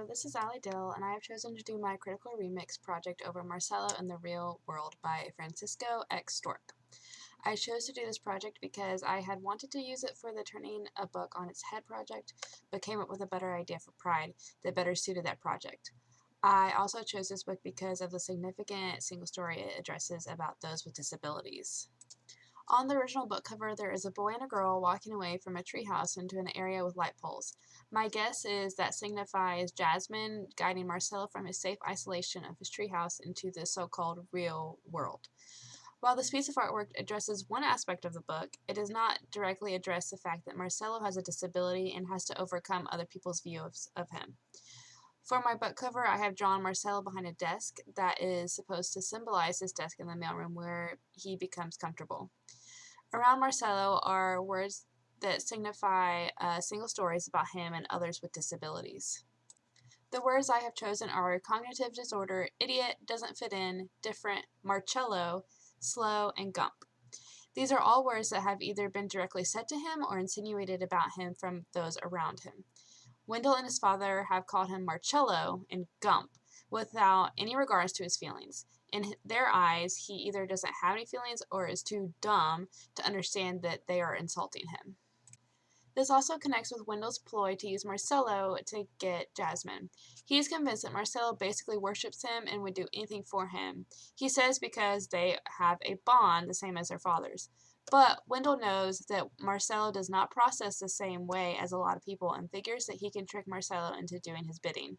Hello, this is Allie and I have chosen to do my critical remix project over Marcello in the Real World by Francisco X. Stork. I chose to do this project because I had wanted to use it for the Turning a Book on Its Head project, but came up with a better idea for Pride that better suited that project. I also chose this book because of the significant single story it addresses about those with disabilities. On the original book cover, there is a boy and a girl walking away from a treehouse into an area with light poles. My guess is that signifies Jasmine guiding Marcello from his safe isolation of his treehouse into the so-called real world. While this piece of artwork addresses one aspect of the book, it does not directly address the fact that Marcello has a disability and has to overcome other people's views of him. For my book cover, I have drawn Marcello behind a desk that is supposed to symbolize his desk in the mailroom where he becomes comfortable. Around Marcello are words that signify single stories about him and others with disabilities. The words I have chosen are cognitive disorder, idiot, doesn't fit in, different, Marcello, slow, and gump. These are all words that have either been directly said to him or insinuated about him from those around him. Wendell and his father have called him Marcello and Gump without any regards to his feelings. In their eyes, he either doesn't have any feelings or is too dumb to understand that they are insulting him. This also connects with Wendell's ploy to use Marcello to get Jasmine. He is convinced that Marcello basically worships him and would do anything for him. He says because they have a bond the same as their fathers. But Wendell knows that Marcello does not process the same way as a lot of people and figures that he can trick Marcello into doing his bidding.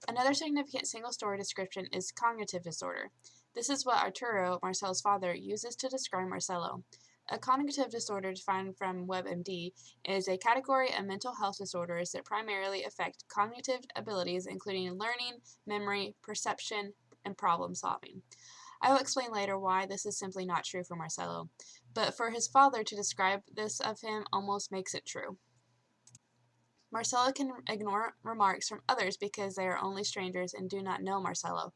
Another significant single-story description is cognitive disorder. This is what Arturo, Marcello's father, uses to describe Marcello. A cognitive disorder defined from WebMD is a category of mental health disorders that primarily affect cognitive abilities including learning, memory, perception, and problem solving. I will explain later why this is simply not true for Marcello, but for his father to describe this of him almost makes it true. Marcello can ignore remarks from others because they are only strangers and do not know Marcello,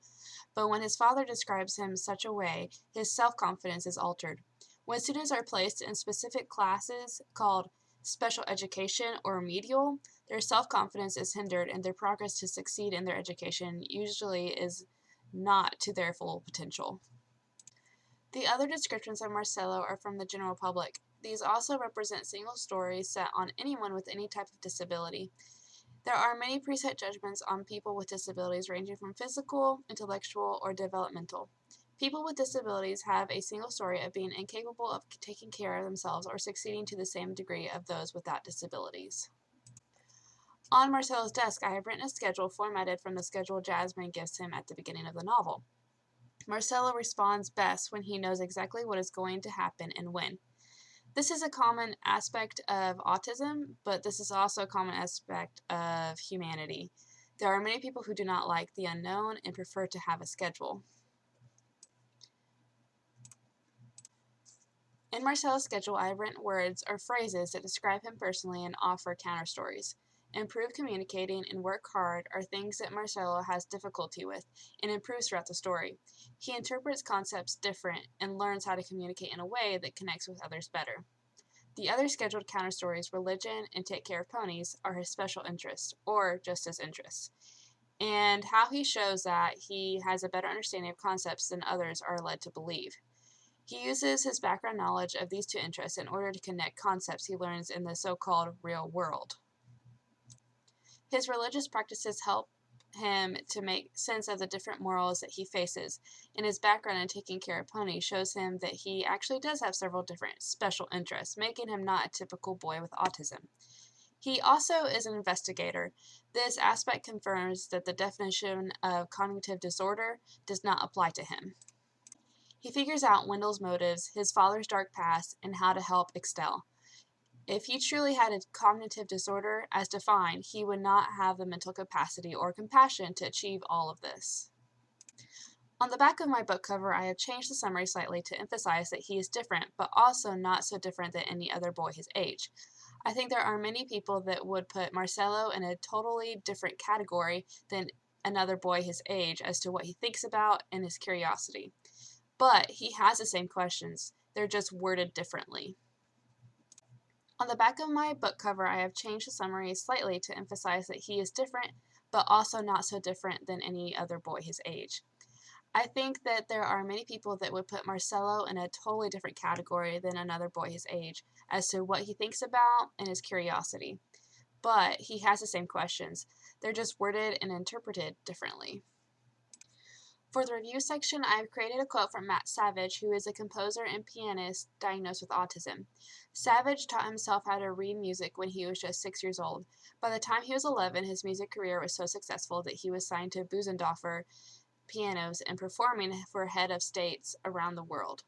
but when his father describes him such a way, his self-confidence is altered. When students are placed in specific classes called special education or remedial, their self-confidence is hindered and their progress to succeed in their education usually is not to their full potential. The other descriptions of Marcello are from the general public. These also represent single stories set on anyone with any type of disability. There are many preset judgments on people with disabilities ranging from physical, intellectual, or developmental. People with disabilities have a single story of being incapable of taking care of themselves or succeeding to the same degree of those without disabilities. On Marcello's desk, I have written a schedule formatted from the schedule Jasmine gives him at the beginning of the novel. Marcello responds best when he knows exactly what is going to happen and when. This is a common aspect of autism, but this is also a common aspect of humanity. There are many people who do not like the unknown and prefer to have a schedule. In Marcello's schedule, I have written words or phrases that describe him personally and offer counter stories. Improve communicating and work hard are things that Marcello has difficulty with and improves throughout the story. He interprets concepts different and learns how to communicate in a way that connects with others better. The other scheduled counter stories, religion and take care of ponies, are his special interests, or just his interests, and how he shows that he has a better understanding of concepts than others are led to believe. He uses his background knowledge of these two interests in order to connect concepts he learns in the so-called real world. His religious practices help him to make sense of the different morals that he faces, and his background in taking care of ponies shows him that he actually does have several different special interests, making him not a typical boy with autism. He also is an investigator. This aspect confirms that the definition of cognitive disorder does not apply to him. He figures out Wendell's motives, his father's dark past, and how to help Excel. If he truly had a cognitive disorder, as defined, he would not have the mental capacity or compassion to achieve all of this. On the back of my book cover, I have changed the summary slightly to emphasize that he is different, but also not so different than any other boy his age. I think there are many people that would put Marcello in a totally different category than another boy his age as to what he thinks about and his curiosity. But he has the same questions, they're just worded differently. On the back of my book cover, I have changed the summary slightly to emphasize that he is different, but also not so different than any other boy his age. I think that there are many people that would put Marcello in a totally different category than another boy his age as to what he thinks about and his curiosity. But he has the same questions. They're just worded and interpreted differently. For the review section, I've created a quote from Matt Savage, who is a composer and pianist diagnosed with autism. Savage taught himself how to read music when he was just 6 years old. By the time he was 11, his music career was so successful that he was signed to Buzendorfer pianos and performing for head of states around the world.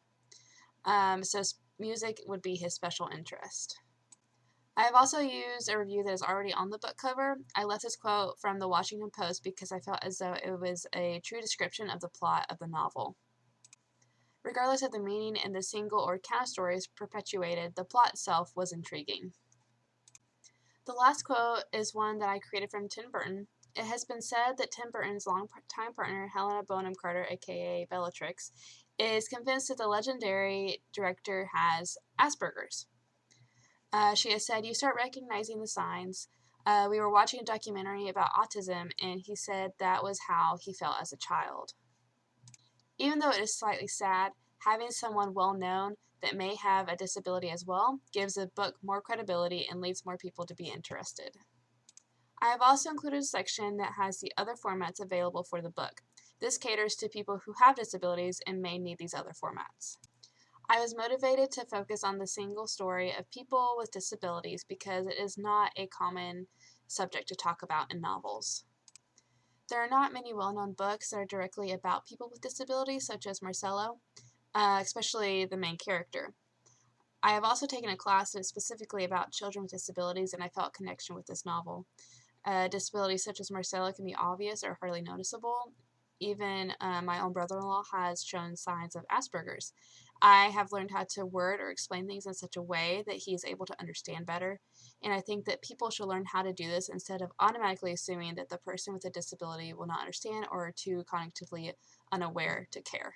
So music would be his special interest. I have also used a review that is already on the book cover. I left this quote from the Washington Post because I felt as though it was a true description of the plot of the novel. Regardless of the meaning in the single or counter stories perpetuated, the plot itself was intriguing. The last quote is one that I created from Tim Burton. It has been said that Tim Burton's longtime partner, Helena Bonham Carter, aka Bellatrix, is convinced that the legendary director has Asperger's. She has said, "You start recognizing the signs. We were watching a documentary about autism, and he said that was how he felt as a child." Even though it is slightly sad, having someone well known that may have a disability as well gives the book more credibility and leads more people to be interested. I have also included a section that has the other formats available for the book. This caters to people who have disabilities and may need these other formats. I was motivated to focus on the single story of people with disabilities because it is not a common subject to talk about in novels. There are not many well-known books that are directly about people with disabilities, such as Marcello, especially the main character. I have also taken a class that is specifically about children with disabilities, and I felt a connection with this novel. Disabilities such as Marcello can be obvious or hardly noticeable. Even my own brother-in-law has shown signs of Asperger's. I have learned how to word or explain things in such a way that he is able to understand better, and I think that people should learn how to do this instead of automatically assuming that the person with a disability will not understand or are too cognitively unaware to care.